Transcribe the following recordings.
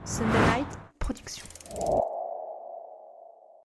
Sunday Night Production.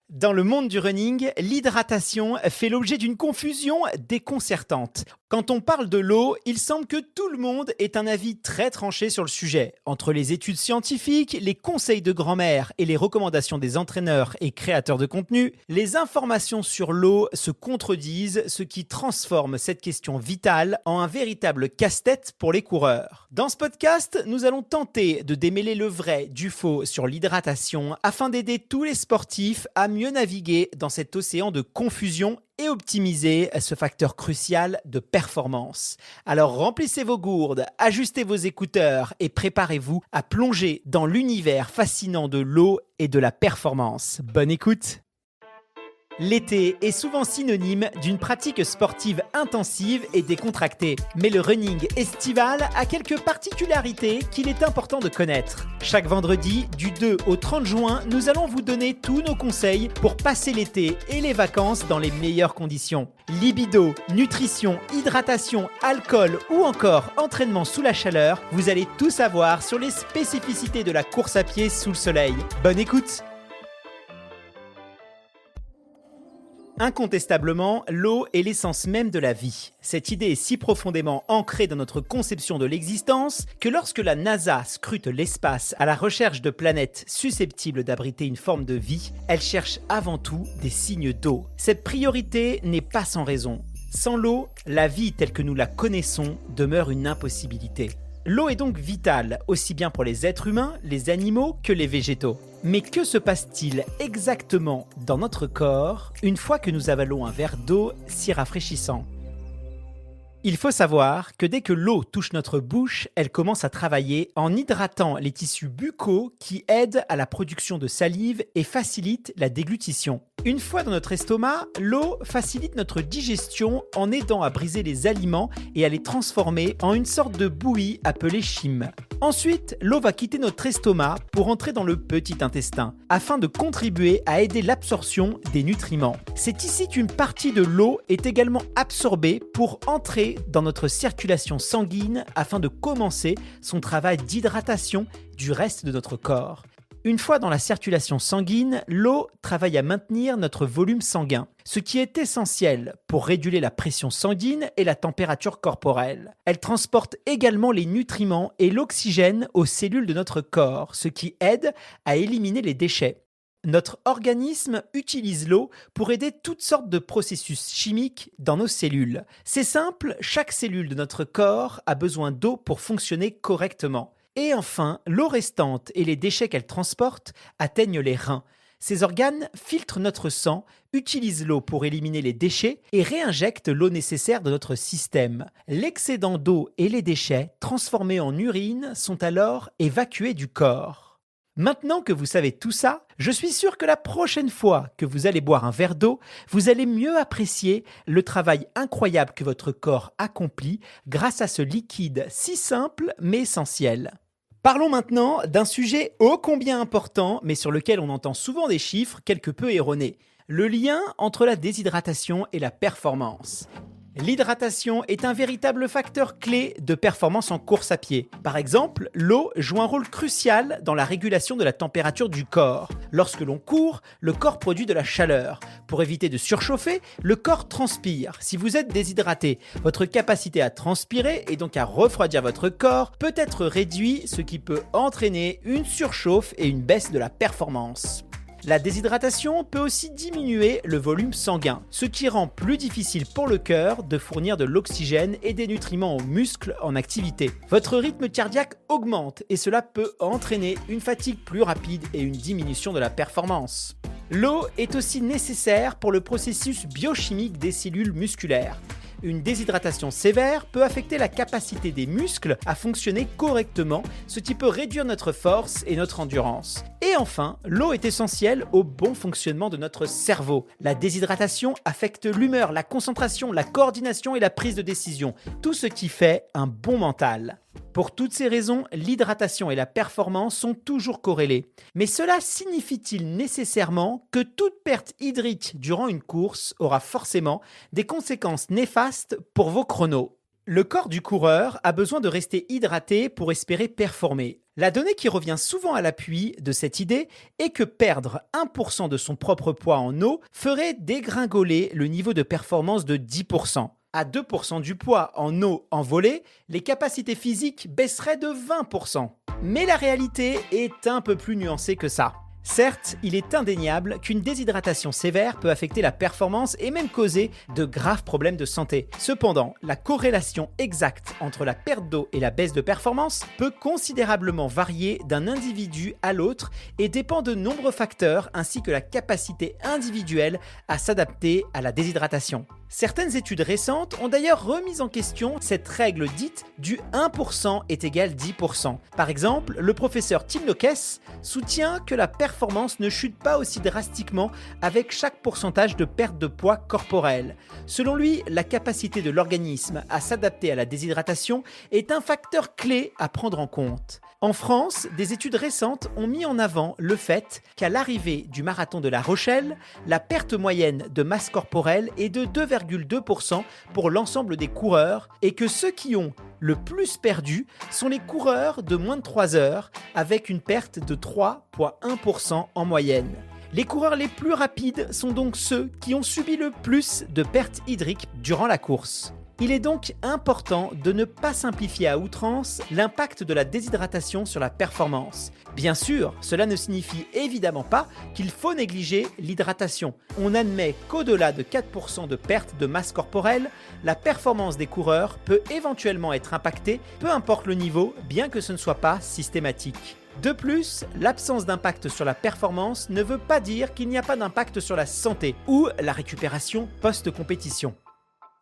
Dans le monde du running, l'hydratation fait l'objet d'une confusion déconcertante. Quand on parle de l'eau, il semble que tout le monde ait un avis très tranché sur le sujet. Entre les études scientifiques, les conseils de grand-mère et les recommandations des entraîneurs et créateurs de contenu, les informations sur l'eau se contredisent, ce qui transforme cette question vitale en un véritable casse-tête pour les coureurs. Dans ce podcast, nous allons tenter de démêler le vrai du faux sur l'hydratation afin d'aider tous les sportifs à mieux naviguer dans cet océan de confusion et optimiser ce facteur crucial de performance. Alors remplissez vos gourdes, ajustez vos écouteurs et préparez-vous à plonger dans l'univers fascinant de l'eau et de la performance. Bonne écoute! L'été est souvent synonyme d'une pratique sportive intensive et décontractée. Mais le running estival a quelques particularités qu'il est important de connaître. Chaque vendredi, du 2 au 30 juin, nous allons vous donner tous nos conseils pour passer l'été et les vacances dans les meilleures conditions. Libido, nutrition, hydratation, alcool ou encore entraînement sous la chaleur, vous allez tout savoir sur les spécificités de la course à pied sous le soleil. Bonne écoute! Incontestablement, l'eau est l'essence même de la vie. Cette idée est si profondément ancrée dans notre conception de l'existence que lorsque la NASA scrute l'espace à la recherche de planètes susceptibles d'abriter une forme de vie, elle cherche avant tout des signes d'eau. Cette priorité n'est pas sans raison. Sans l'eau, la vie telle que nous la connaissons demeure une impossibilité. L'eau est donc vitale, aussi bien pour les êtres humains, les animaux que les végétaux. Mais que se passe-t-il exactement dans notre corps une fois que nous avalons un verre d'eau si rafraîchissant ? Il faut savoir que dès que l'eau touche notre bouche, elle commence à travailler en hydratant les tissus buccaux qui aident à la production de salive et facilitent la déglutition. Une fois dans notre estomac, l'eau facilite notre digestion en aidant à briser les aliments et à les transformer en une sorte de bouillie appelée chyme. Ensuite, l'eau va quitter notre estomac pour entrer dans le petit intestin, afin de contribuer à aider l'absorption des nutriments. C'est ici qu'une partie de l'eau est également absorbée pour entrer dans notre circulation sanguine afin de commencer son travail d'hydratation du reste de notre corps. Une fois dans la circulation sanguine, l'eau travaille à maintenir notre volume sanguin, ce qui est essentiel pour réguler la pression sanguine et la température corporelle. Elle transporte également les nutriments et l'oxygène aux cellules de notre corps, ce qui aide à éliminer les déchets. Notre organisme utilise l'eau pour aider toutes sortes de processus chimiques dans nos cellules. C'est simple, chaque cellule de notre corps a besoin d'eau pour fonctionner correctement. Et enfin, l'eau restante et les déchets qu'elle transporte atteignent les reins. Ces organes filtrent notre sang, utilisent l'eau pour éliminer les déchets et réinjectent l'eau nécessaire de notre système. L'excédent d'eau et les déchets, transformés en urine, sont alors évacués du corps. Maintenant que vous savez tout ça, je suis sûr que la prochaine fois que vous allez boire un verre d'eau, vous allez mieux apprécier le travail incroyable que votre corps accomplit grâce à ce liquide si simple mais essentiel. Parlons maintenant d'un sujet ô combien important, mais sur lequel on entend souvent des chiffres quelque peu erronés. Le lien entre la déshydratation et la performance. L'hydratation est un véritable facteur clé de performance en course à pied. Par exemple, l'eau joue un rôle crucial dans la régulation de la température du corps. Lorsque l'on court, le corps produit de la chaleur. Pour éviter de surchauffer, le corps transpire. Si vous êtes déshydraté, votre capacité à transpirer et donc à refroidir votre corps peut être réduite, ce qui peut entraîner une surchauffe et une baisse de la performance. La déshydratation peut aussi diminuer le volume sanguin, ce qui rend plus difficile pour le cœur de fournir de l'oxygène et des nutriments aux muscles en activité. Votre rythme cardiaque augmente et cela peut entraîner une fatigue plus rapide et une diminution de la performance. L'eau est aussi nécessaire pour le processus biochimique des cellules musculaires. Une déshydratation sévère peut affecter la capacité des muscles à fonctionner correctement, ce qui peut réduire notre force et notre endurance. Et enfin, l'eau est essentielle au bon fonctionnement de notre cerveau. La déshydratation affecte l'humeur, la concentration, la coordination et la prise de décision, tout ce qui fait un bon mental. Pour toutes ces raisons, l'hydratation et la performance sont toujours corrélées. Mais cela signifie-t-il nécessairement que toute perte hydrique durant une course aura forcément des conséquences néfastes pour vos chronos ? Le corps du coureur a besoin de rester hydraté pour espérer performer. La donnée qui revient souvent à l'appui de cette idée est que perdre 1% de son propre poids en eau ferait dégringoler le niveau de performance de 10%. À 2% du poids en eau envolée, les capacités physiques baisseraient de 20%. Mais la réalité est un peu plus nuancée que ça. Certes, il est indéniable qu'une déshydratation sévère peut affecter la performance et même causer de graves problèmes de santé. Cependant, la corrélation exacte entre la perte d'eau et la baisse de performance peut considérablement varier d'un individu à l'autre et dépend de nombreux facteurs ainsi que la capacité individuelle à s'adapter à la déshydratation. Certaines études récentes ont d'ailleurs remis en question cette règle dite du 1% est égal 10%. Par exemple, le professeur Tim Noakes soutient que la performance ne chute pas aussi drastiquement avec chaque pourcentage de perte de poids corporel. Selon lui, la capacité de l'organisme à s'adapter à la déshydratation est un facteur clé à prendre en compte. En France, des études récentes ont mis en avant le fait qu'à l'arrivée du marathon de La Rochelle, la perte moyenne de masse corporelle est de 2,2% pour l'ensemble des coureurs et que ceux qui ont le plus perdu sont les coureurs de moins de 3 heures avec une perte de 3,1% en moyenne. Les coureurs les plus rapides sont donc ceux qui ont subi le plus de pertes hydriques durant la course. Il est donc important de ne pas simplifier à outrance l'impact de la déshydratation sur la performance. Bien sûr, cela ne signifie évidemment pas qu'il faut négliger l'hydratation. On admet qu'au-delà de 4% de perte de masse corporelle, la performance des coureurs peut éventuellement être impactée, peu importe le niveau, bien que ce ne soit pas systématique. De plus, l'absence d'impact sur la performance ne veut pas dire qu'il n'y a pas d'impact sur la santé ou la récupération post-compétition.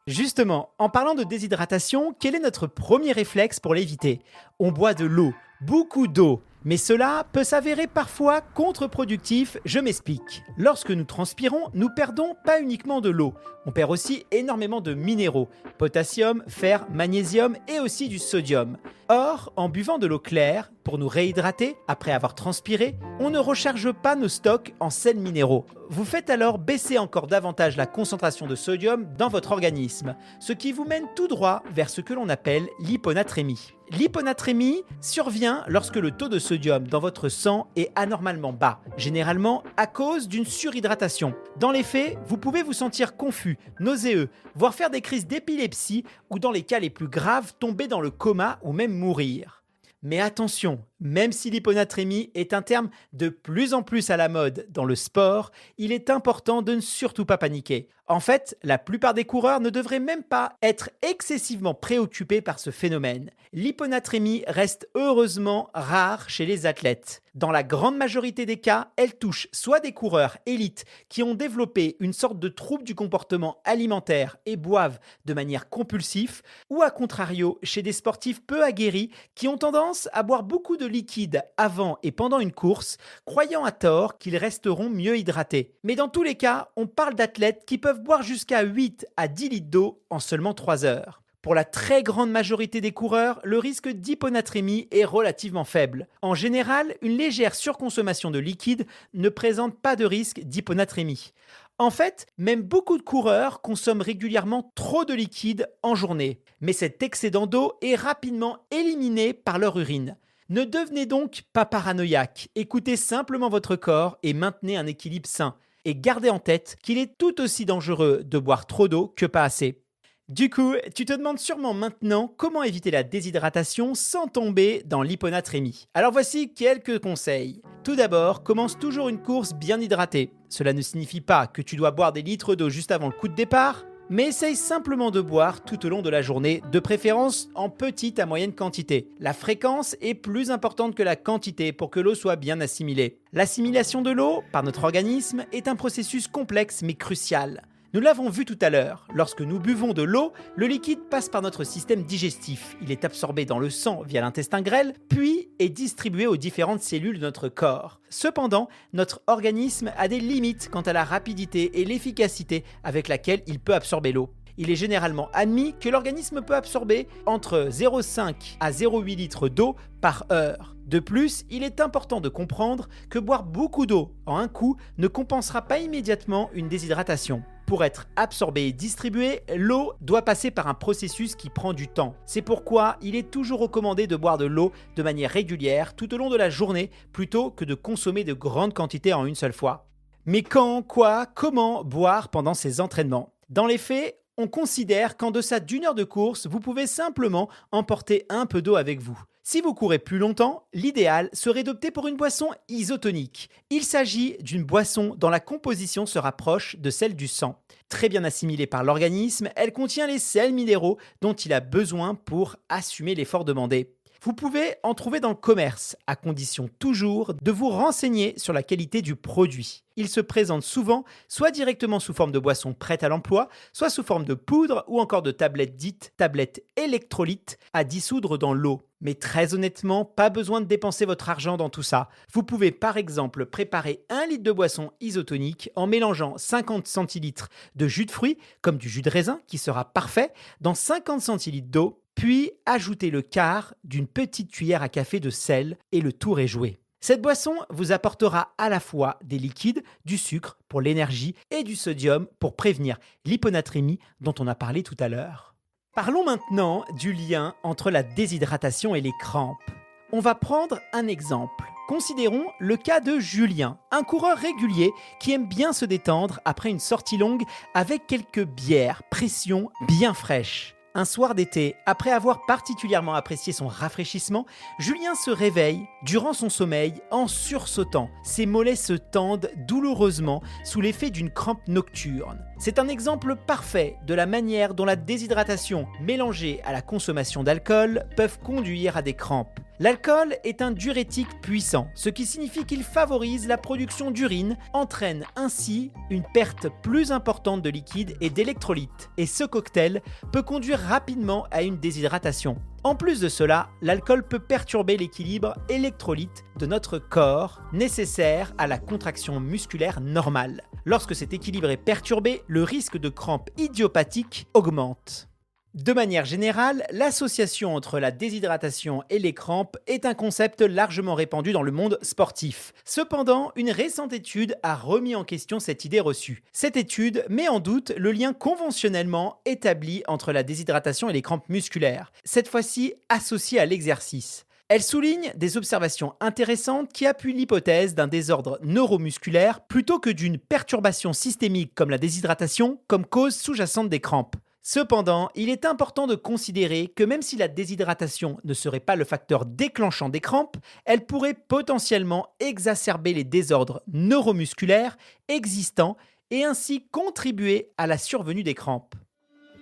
Justement, en parlant de déshydratation, quel est notre premier réflexe pour l'éviter ? On boit de l'eau, beaucoup d'eau. Mais cela peut s'avérer parfois contre-productif, je m'explique. Lorsque nous transpirons, nous perdons pas uniquement de l'eau, on perd aussi énormément de minéraux, potassium, fer, magnésium et aussi du sodium. Or, en buvant de l'eau claire, pour nous réhydrater, après avoir transpiré, on ne recharge pas nos stocks en sels minéraux. Vous faites alors baisser encore davantage la concentration de sodium dans votre organisme, ce qui vous mène tout droit vers ce que l'on appelle l'hyponatrémie. L'hyponatrémie survient lorsque le taux de sodium dans votre sang est anormalement bas, généralement à cause d'une surhydratation. Dans les faits, vous pouvez vous sentir confus, nauséeux, voire faire des crises d'épilepsie ou dans les cas les plus graves, tomber dans le coma ou même mourir. Mais attention, même si l'hyponatrémie est un terme de plus en plus à la mode dans le sport, il est important de ne surtout pas paniquer. En fait, la plupart des coureurs ne devraient même pas être excessivement préoccupés par ce phénomène. L'hyponatrémie reste heureusement rare chez les athlètes. Dans la grande majorité des cas, elle touche soit des coureurs élites qui ont développé une sorte de trouble du comportement alimentaire et boivent de manière compulsive, ou à contrario chez des sportifs peu aguerris qui ont tendance à boire beaucoup de liquide avant et pendant une course, croyant à tort qu'ils resteront mieux hydratés. Mais dans tous les cas, on parle d'athlètes qui peuvent boire jusqu'à 8 à 10 litres d'eau en seulement 3 heures. Pour la très grande majorité des coureurs, le risque d'hyponatrémie est relativement faible. En général, une légère surconsommation de liquide ne présente pas de risque d'hyponatrémie. En fait, même beaucoup de coureurs consomment régulièrement trop de liquide en journée. Mais cet excédent d'eau est rapidement éliminé par leur urine. Ne devenez donc pas paranoïaque, écoutez simplement votre corps et maintenez un équilibre sain. Et gardez en tête qu'il est tout aussi dangereux de boire trop d'eau que pas assez. Du coup, tu te demandes sûrement maintenant comment éviter la déshydratation sans tomber dans l'hyponatrémie. Alors voici quelques conseils. Tout d'abord, commence toujours une course bien hydratée. Cela ne signifie pas que tu dois boire des litres d'eau juste avant le coup de départ, mais essaye simplement de boire tout au long de la journée, de préférence en petite à moyenne quantité. La fréquence est plus importante que la quantité pour que l'eau soit bien assimilée. L'assimilation de l'eau par notre organisme est un processus complexe mais crucial. Nous l'avons vu tout à l'heure, lorsque nous buvons de l'eau, le liquide passe par notre système digestif. Il est absorbé dans le sang via l'intestin grêle, puis est distribué aux différentes cellules de notre corps. Cependant, notre organisme a des limites quant à la rapidité et l'efficacité avec laquelle il peut absorber l'eau. Il est généralement admis que l'organisme peut absorber entre 0,5 à 0,8 litres d'eau par heure. De plus, il est important de comprendre que boire beaucoup d'eau en un coup ne compensera pas immédiatement une déshydratation. Pour être absorbée et distribuée, l'eau doit passer par un processus qui prend du temps. C'est pourquoi il est toujours recommandé de boire de l'eau de manière régulière tout au long de la journée plutôt que de consommer de grandes quantités en une seule fois. Mais quand, quoi, comment boire pendant ces entraînements? Dans les faits, on considère qu'en deçà d'une heure de course, vous pouvez simplement emporter un peu d'eau avec vous. Si vous courez plus longtemps, l'idéal serait d'opter pour une boisson isotonique. Il s'agit d'une boisson dont la composition se rapproche de celle du sang. Très bien assimilée par l'organisme, elle contient les sels minéraux dont il a besoin pour assumer l'effort demandé. Vous pouvez en trouver dans le commerce, à condition toujours de vous renseigner sur la qualité du produit. Il se présente souvent soit directement sous forme de boisson prête à l'emploi, soit sous forme de poudre ou encore de tablettes dites tablettes électrolytes à dissoudre dans l'eau. Mais très honnêtement, pas besoin de dépenser votre argent dans tout ça. Vous pouvez par exemple préparer 1 litre de boisson isotonique en mélangeant 50 centilitres de jus de fruits, comme du jus de raisin qui sera parfait, dans 50 centilitres d'eau, puis ajouter le quart d'une petite cuillère à café de sel et le tour est joué. Cette boisson vous apportera à la fois des liquides, du sucre pour l'énergie et du sodium pour prévenir l'hyponatrémie dont on a parlé tout à l'heure. Parlons maintenant du lien entre la déshydratation et les crampes. On va prendre un exemple. Considérons le cas de Julien, un coureur régulier qui aime bien se détendre après une sortie longue avec quelques bières, pression bien fraîches. Un soir d'été, après avoir particulièrement apprécié son rafraîchissement, Julien se réveille durant son sommeil en sursautant. Ses mollets se tendent douloureusement sous l'effet d'une crampe nocturne. C'est un exemple parfait de la manière dont la déshydratation mélangée à la consommation d'alcool peuvent conduire à des crampes. L'alcool est un diurétique puissant, ce qui signifie qu'il favorise la production d'urine, entraîne ainsi une perte plus importante de liquide et d'électrolytes. Et ce cocktail peut conduire rapidement à une déshydratation. En plus de cela, l'alcool peut perturber l'équilibre électrolyte de notre corps nécessaire à la contraction musculaire normale. Lorsque cet équilibre est perturbé, le risque de crampes idiopathiques augmente. De manière générale, l'association entre la déshydratation et les crampes est un concept largement répandu dans le monde sportif. Cependant, une récente étude a remis en question cette idée reçue. Cette étude met en doute le lien conventionnellement établi entre la déshydratation et les crampes musculaires, cette fois-ci associées à l'exercice. Elle souligne des observations intéressantes qui appuient l'hypothèse d'un désordre neuromusculaire plutôt que d'une perturbation systémique comme la déshydratation comme cause sous-jacente des crampes. Cependant, il est important de considérer que même si la déshydratation ne serait pas le facteur déclenchant des crampes, elle pourrait potentiellement exacerber les désordres neuromusculaires existants et ainsi contribuer à la survenue des crampes.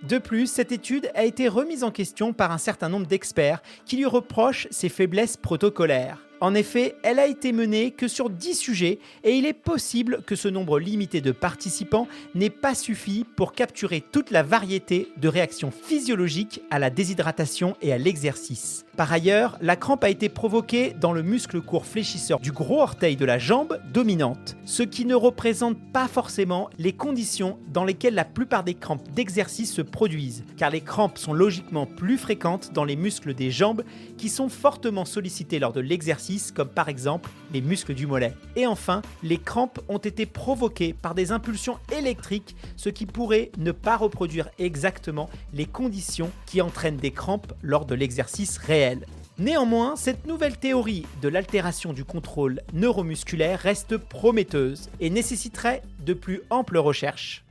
De plus, cette étude a été remise en question par un certain nombre d'experts qui lui reprochent ses faiblesses protocolaires. En effet, elle a été menée que sur 10 sujets et il est possible que ce nombre limité de participants n'ait pas suffi pour capturer toute la variété de réactions physiologiques à la déshydratation et à l'exercice. Par ailleurs, la crampe a été provoquée dans le muscle court fléchisseur du gros orteil de la jambe dominante, ce qui ne représente pas forcément les conditions dans lesquelles la plupart des crampes d'exercice se produisent, car les crampes sont logiquement plus fréquentes dans les muscles des jambes qui sont fortement sollicités lors de l'exercice, comme par exemple les muscles du mollet. Et enfin, les crampes ont été provoquées par des impulsions électriques, ce qui pourrait ne pas reproduire exactement les conditions qui entraînent des crampes lors de l'exercice réel. Néanmoins, cette nouvelle théorie de l'altération du contrôle neuromusculaire reste prometteuse et nécessiterait de plus amples recherches.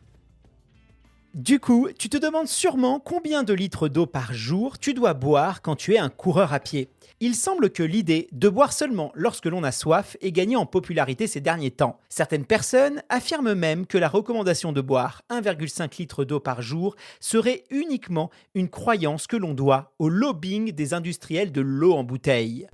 Du coup, tu te demandes sûrement combien de litres d'eau par jour tu dois boire quand tu es un coureur à pied. Il semble que l'idée de boire seulement lorsque l'on a soif ait gagné en popularité ces derniers temps. Certaines personnes affirment même que la recommandation de boire 1,5 litre d'eau par jour serait uniquement une croyance que l'on doit au lobbying des industriels de l'eau en bouteille.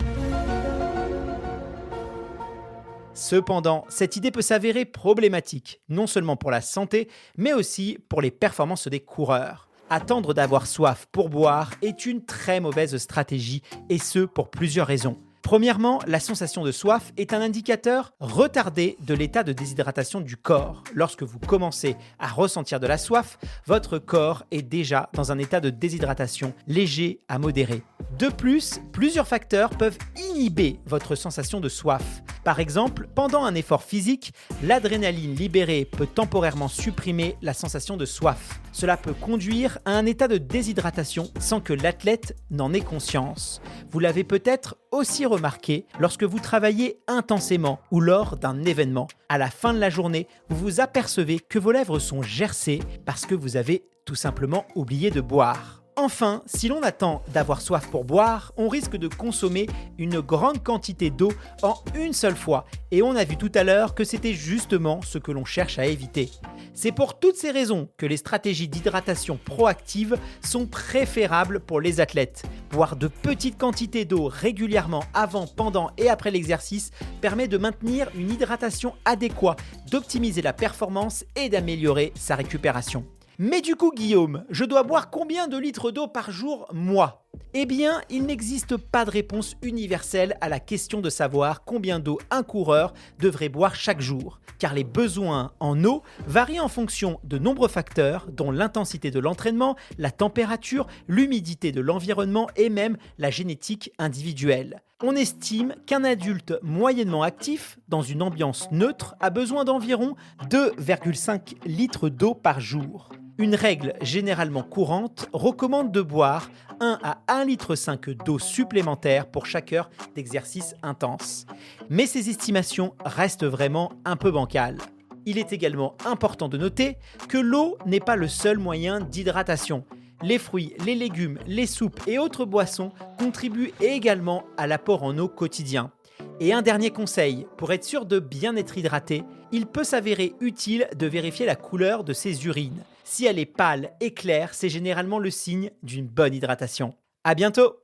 Cependant, cette idée peut s'avérer problématique, non seulement pour la santé, mais aussi pour les performances des coureurs. Attendre d'avoir soif pour boire est une très mauvaise stratégie, et ce pour plusieurs raisons. Premièrement, la sensation de soif est un indicateur retardé de l'état de déshydratation du corps. Lorsque vous commencez à ressentir de la soif, votre corps est déjà dans un état de déshydratation léger à modéré. De plus, plusieurs facteurs peuvent inhiber votre sensation de soif. Par exemple, pendant un effort physique, l'adrénaline libérée peut temporairement supprimer la sensation de soif. Cela peut conduire à un état de déshydratation sans que l'athlète n'en ait conscience. Vous l'avez peut-être aussi remarqué lorsque vous travaillez intensément ou lors d'un événement. À la fin de la journée, vous vous apercevez que vos lèvres sont gercées parce que vous avez tout simplement oublié de boire. Enfin, si l'on attend d'avoir soif pour boire, on risque de consommer une grande quantité d'eau en une seule fois. Et on a vu tout à l'heure que c'était justement ce que l'on cherche à éviter. C'est pour toutes ces raisons que les stratégies d'hydratation proactive sont préférables pour les athlètes. Boire de petites quantités d'eau régulièrement avant, pendant et après l'exercice permet de maintenir une hydratation adéquate, d'optimiser la performance et d'améliorer sa récupération. Mais du coup, Guillaume, je dois boire combien de litres d'eau par jour, moi ? Eh bien, il n'existe pas de réponse universelle à la question de savoir combien d'eau un coureur devrait boire chaque jour, car les besoins en eau varient en fonction de nombreux facteurs, dont l'intensité de l'entraînement, la température, l'humidité de l'environnement et même la génétique individuelle. On estime qu'un adulte moyennement actif, dans une ambiance neutre, a besoin d'environ 2,5 litres d'eau par jour. Une règle généralement courante recommande de boire 1 à 1,5 litre d'eau supplémentaire pour chaque heure d'exercice intense. Mais ces estimations restent vraiment un peu bancales. Il est également important de noter que l'eau n'est pas le seul moyen d'hydratation. Les fruits, les légumes, les soupes et autres boissons contribuent également à l'apport en eau quotidien. Et un dernier conseil, pour être sûr de bien être hydraté, il peut s'avérer utile de vérifier la couleur de ses urines. Si elle est pâle et claire, c'est généralement le signe d'une bonne hydratation. À bientôt!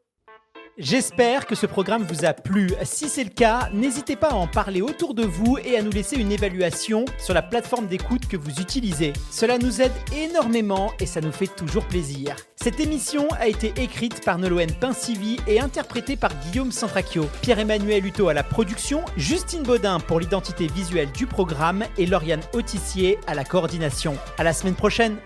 J'espère que ce programme vous a plu. Si c'est le cas, n'hésitez pas à en parler autour de vous et à nous laisser une évaluation sur la plateforme d'écoute que vous utilisez. Cela nous aide énormément et ça nous fait toujours plaisir. Cette émission a été écrite par Nolwenn Pincivi et interprétée par Guillaume Santracchio. Pierre-Emmanuel Hutto à la production, Justine Baudin pour l'identité visuelle du programme et Lauriane Autissier à la coordination. À la semaine prochaine!